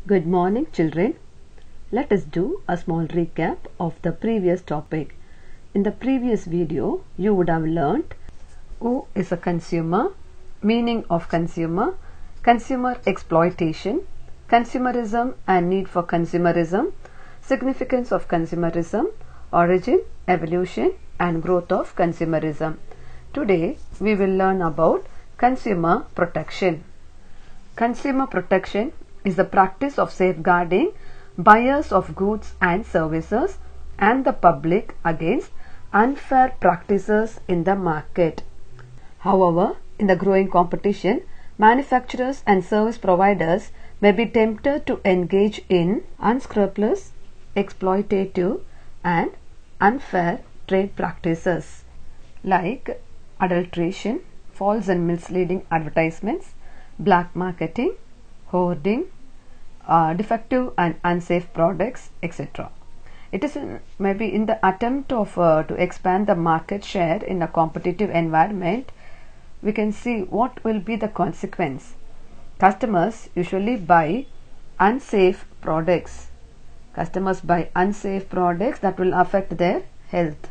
Good morning, children. Let us do a small recap of the previous topic. In the previous video, you would have learnt who is a consumer, meaning of consumer, consumer exploitation, consumerism and need for consumerism, significance of consumerism, origin, evolution and growth of consumerism. Today, we will learn about consumer protection. Consumer protection is the practice of safeguarding buyers of goods and services and the public against unfair practices in the market. However, in the growing competition, manufacturers and service providers may be tempted to engage in unscrupulous, exploitative and unfair trade practices like adulteration, false and misleading advertisements, black marketing, hoarding, defective and unsafe products, etc. It is maybe in the attempt of to expand the market share in a competitive environment. We can see what will be the consequence. Customers usually buy unsafe products. Customers buy unsafe products that will affect their health.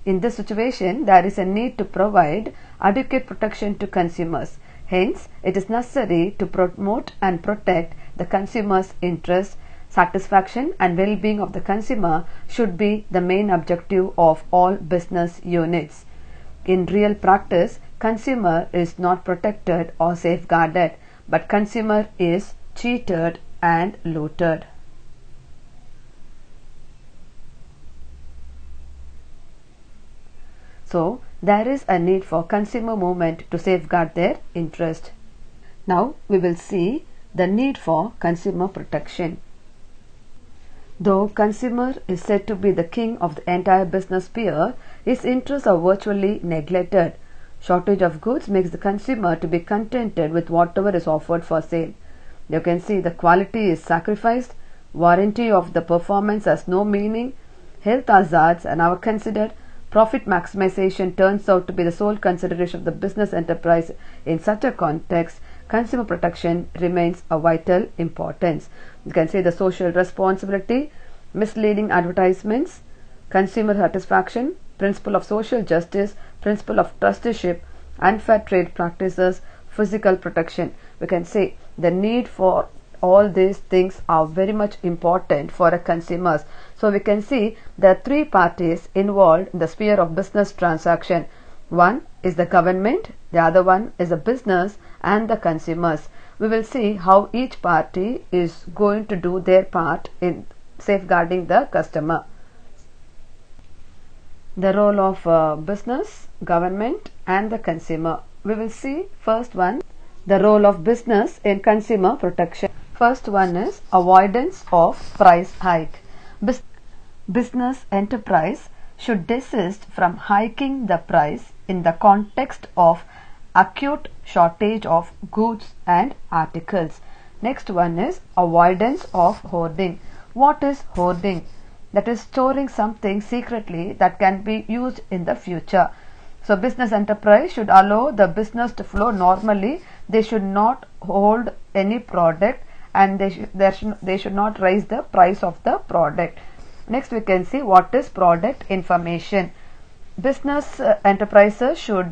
In this situation, there is a need to provide adequate protection to consumers. Hence, it is necessary to promote and protect the consumer's interest. Satisfaction and well-being of the consumer should be the main objective of all business units. In real practice, consumer is not protected or safeguarded, but consumer is cheated and looted. So, there is a need for consumer movement to safeguard their interest. Now, we will see the need for consumer protection. Though consumer is said to be the king of the entire business sphere, his interests are virtually neglected. Shortage of goods makes the consumer to be contented with whatever is offered for sale. You can see the quality is sacrificed, warranty of the performance has no meaning, health hazards are now considered. Profit maximization turns out to be the sole consideration of the business enterprise. In such a context, consumer protection remains of vital importance. You can say the social responsibility, misleading advertisements, consumer satisfaction, principle of social justice, principle of trusteeship, unfair trade practices, physical protection. We can say the need for all these things are very much important for a consumers. So we can see there are three parties involved in the sphere of business transaction. One is the government, the other one is the business and the consumers. We will see how each party is going to do their part in safeguarding the customer. The role of business, government and the consumer. We will see first one, the role of business in consumer protection. First one is avoidance of price hike. Business enterprise should desist from hiking the price in the context of acute shortage of goods and articles. Next one is avoidance of hoarding. What is hoarding? That is storing something secretly that can be used in the future. So business enterprise should allow the business to flow normally. They should not hold any product and they should not raise the price of the product. Next we can see what is product information. Business enterprises should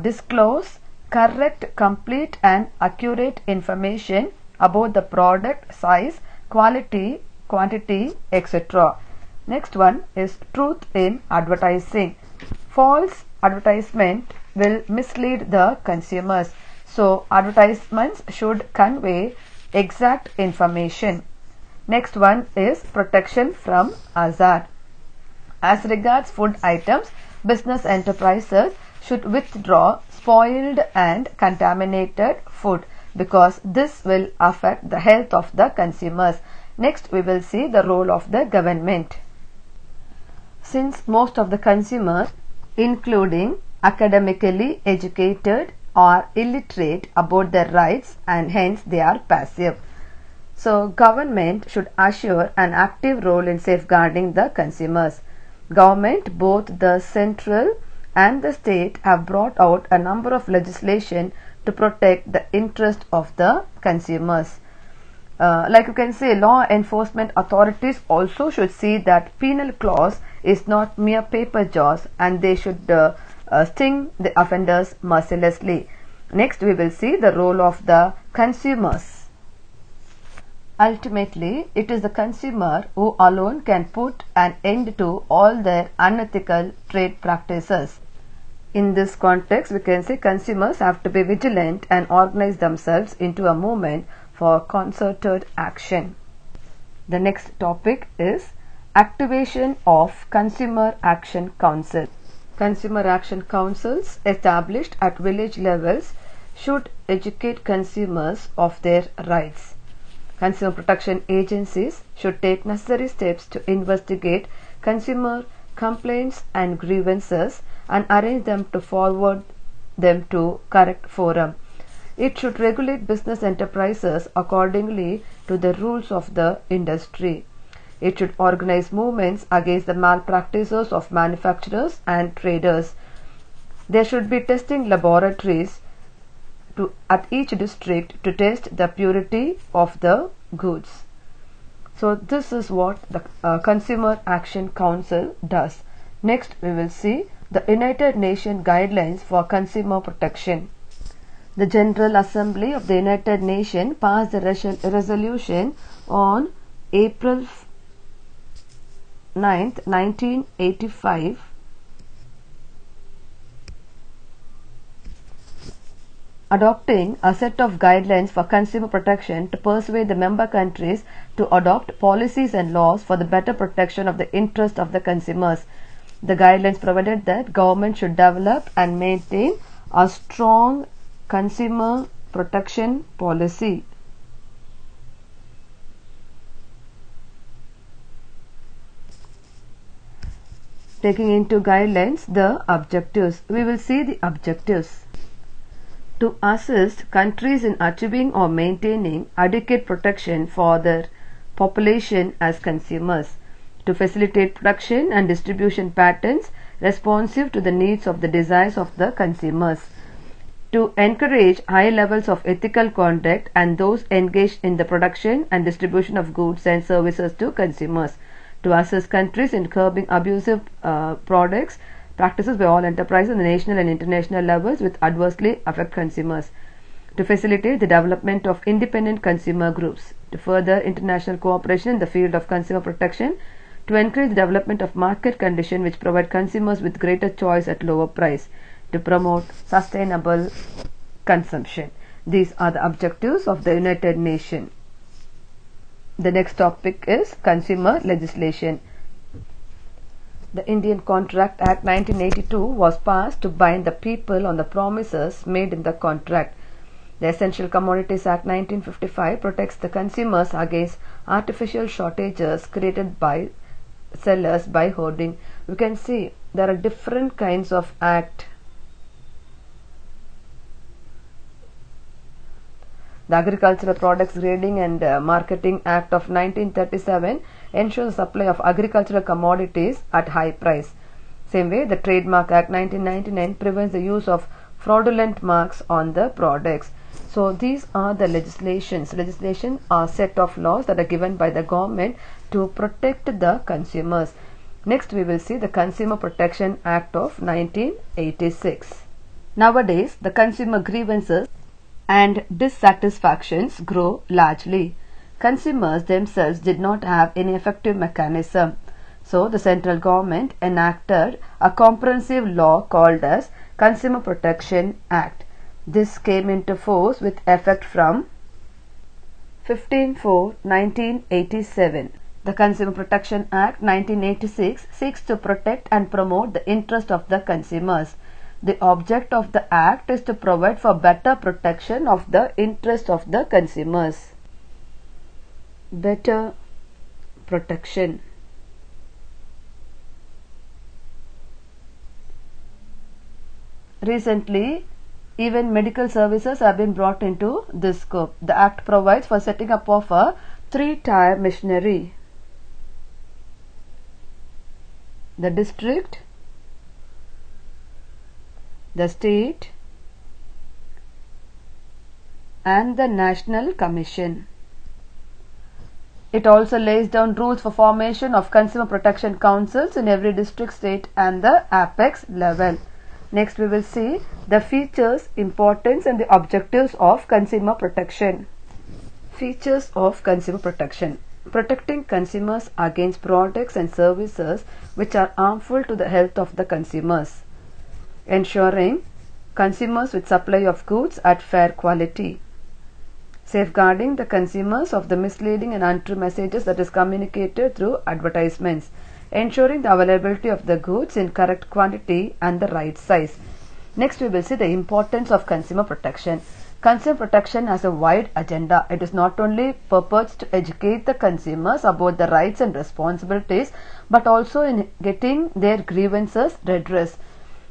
disclose correct, complete and accurate information about the product size, quality, quantity, etc. Next one is truth in advertising. False advertisement will mislead the consumers. So advertisements should convey exact information. Next one is protection from hazard. As regards food items, business enterprises should withdraw spoiled and contaminated food because this will affect the health of the consumers. Next we will see the role of the government. Since most of the consumers, including academically educated, are illiterate about their rights and hence they are passive. So government should assure an active role in safeguarding the consumers. Government, both the central and the state, have brought out a number of legislation to protect the interest of the consumers. Like you can say, law enforcement authorities also should see that penal clause is not mere paper jaws, and they should sting the offenders mercilessly. Next, we will see the role of the consumers. Ultimately, it is the consumer who alone can put an end to all their unethical trade practices. In this context, we can say consumers have to be vigilant and organize themselves into a movement for concerted action. The next topic is activation of Consumer Action Council. Consumer Action Councils established at village levels should educate consumers of their rights. Consumer protection agencies should take necessary steps to investigate consumer complaints and grievances and arrange them to forward them to correct forum. It should regulate business enterprises accordingly to the rules of the industry. It should organize movements against the malpractices of manufacturers and traders. There should be testing laboratories at each district to test the purity of the goods. So this is what the Consumer Action Council does. Next, we will see the United Nations Guidelines for Consumer Protection. The General Assembly of the United Nations passed a resolution on April 9, 1985 adopting a set of guidelines for consumer protection to persuade the member countries to adopt policies and laws for the better protection of the interest of the consumers. The guidelines provided that government should develop and maintain a strong consumer protection policy. Taking into guidelines the objectives. We will see the objectives. To assist countries in achieving or maintaining adequate protection for their population as consumers. To facilitate production and distribution patterns responsive to the needs of the desires of the consumers. To encourage high levels of ethical conduct and those engaged in the production and distribution of goods and services to consumers. To assist countries in curbing abusive products practices by all enterprises on the national and international levels which adversely affect consumers. To facilitate the development of independent consumer groups. To further international cooperation in the field of consumer protection. To encourage the development of market conditions which provide consumers with greater choice at lower price. To promote sustainable consumption. These are the objectives of the United Nations. The next topic is consumer legislation. The Indian Contract Act 1982 was passed to bind the people on the promises made in the contract. The Essential Commodities Act 1955 protects the consumers against artificial shortages created by sellers by hoarding. You can see there are different kinds of act. The Agricultural Products Grading and Marketing Act of 1937 ensures the supply of agricultural commodities at high price. Same way, the Trademark Act 1999 prevents the use of fraudulent marks on the products. So these are the legislations. Legislation are a set of laws that are given by the government to protect the consumers. Next, we will see the Consumer Protection Act of 1986. Nowadays, the consumer grievances and dissatisfactions grow largely. Consumers themselves did not have any effective mechanism. So the central government enacted a comprehensive law called as Consumer Protection Act. This came into force with effect from 15/4/1987. The Consumer Protection Act 1986 seeks to protect and promote the interest of the consumers. The object of the Act is to provide for better protection of the interest of the consumers. Better protection. Recently, even medical services have been brought into this scope. The Act provides for setting up of a 3-tier machinery. The district, the state, and the National Commission. It also lays down rules for formation of consumer protection councils in every district, state and the apex level. Next we will see the features, importance and the objectives of consumer protection. Features of consumer protection. Protecting consumers against products and services which are harmful to the health of the consumers. Ensuring consumers with supply of goods at fair quality. Safeguarding the consumers of the misleading and untrue messages that is communicated through advertisements. Ensuring the availability of the goods in correct quantity and the right size. Next we will see the importance of consumer protection. Consumer protection has a wide agenda. It is not only purposed to educate the consumers about the rights and responsibilities, but also in getting their grievances redressed.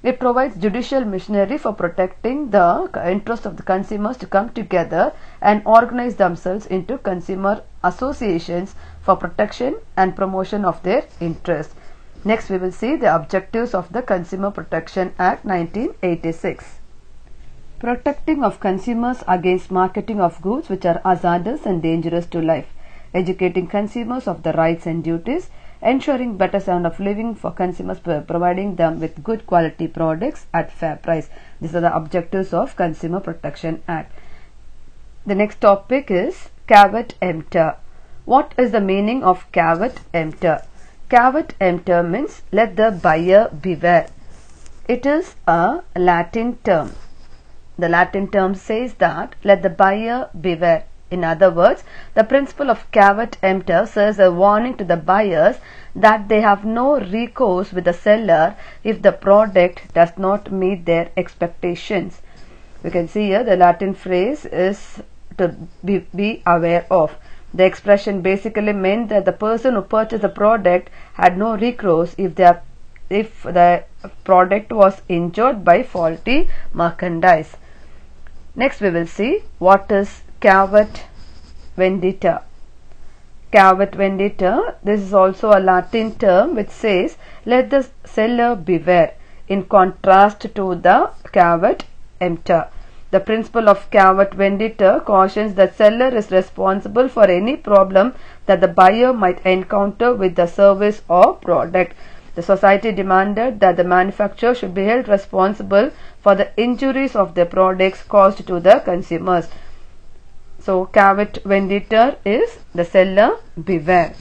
It provides judicial machinery for protecting the interest of the consumers to come together and organize themselves into consumer associations for protection and promotion of their interests. Next we will see the objectives of the Consumer Protection Act 1986. Protecting of consumers against marketing of goods which are hazardous and dangerous to life. Educating consumers of the rights and duties. Ensuring better standard of living for consumers, providing them with good quality products at fair price. These are the objectives of Consumer Protection Act. The next topic is caveat emptor. What is the meaning of caveat emptor? Caveat emptor means let the buyer beware. It is a Latin term. The Latin term says that let the buyer beware. In other words, the principle of caveat emptor serves a warning to the buyers that they have no recourse with the seller if the product does not meet their expectations. You can see here the Latin phrase is to be aware of. The expression basically meant that the person who purchased the product had no recourse if the product was injured by faulty merchandise. Next we will see what is caveat vendita. Caveat vendita, this is also a Latin term which says let the seller beware, in contrast to the caveat emptor. The principle of caveat vendita cautions that seller is responsible for any problem that the buyer might encounter with the service or product. The society demanded that the manufacturer should be held responsible for the injuries of their products caused to the consumers. So, caveat vendita is the seller beware.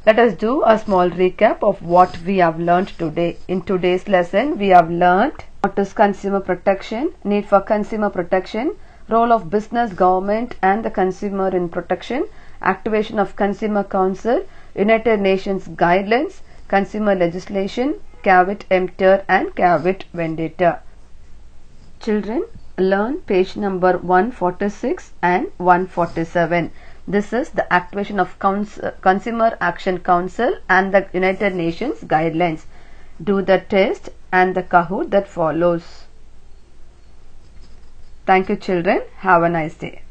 Let us do a small recap of what we have learned today. In today's lesson, we have learned what is consumer protection, need for consumer protection, role of business, government and the consumer in protection, activation of Consumer Council, United Nations guidelines, consumer legislation, caveat emptor and caveat vendita. Children, learn page number 146 and 147. This is the activation of Consumer Action Council and the United Nations guidelines. Do the test and the Kahoot that follows. Thank you children. Have a nice day.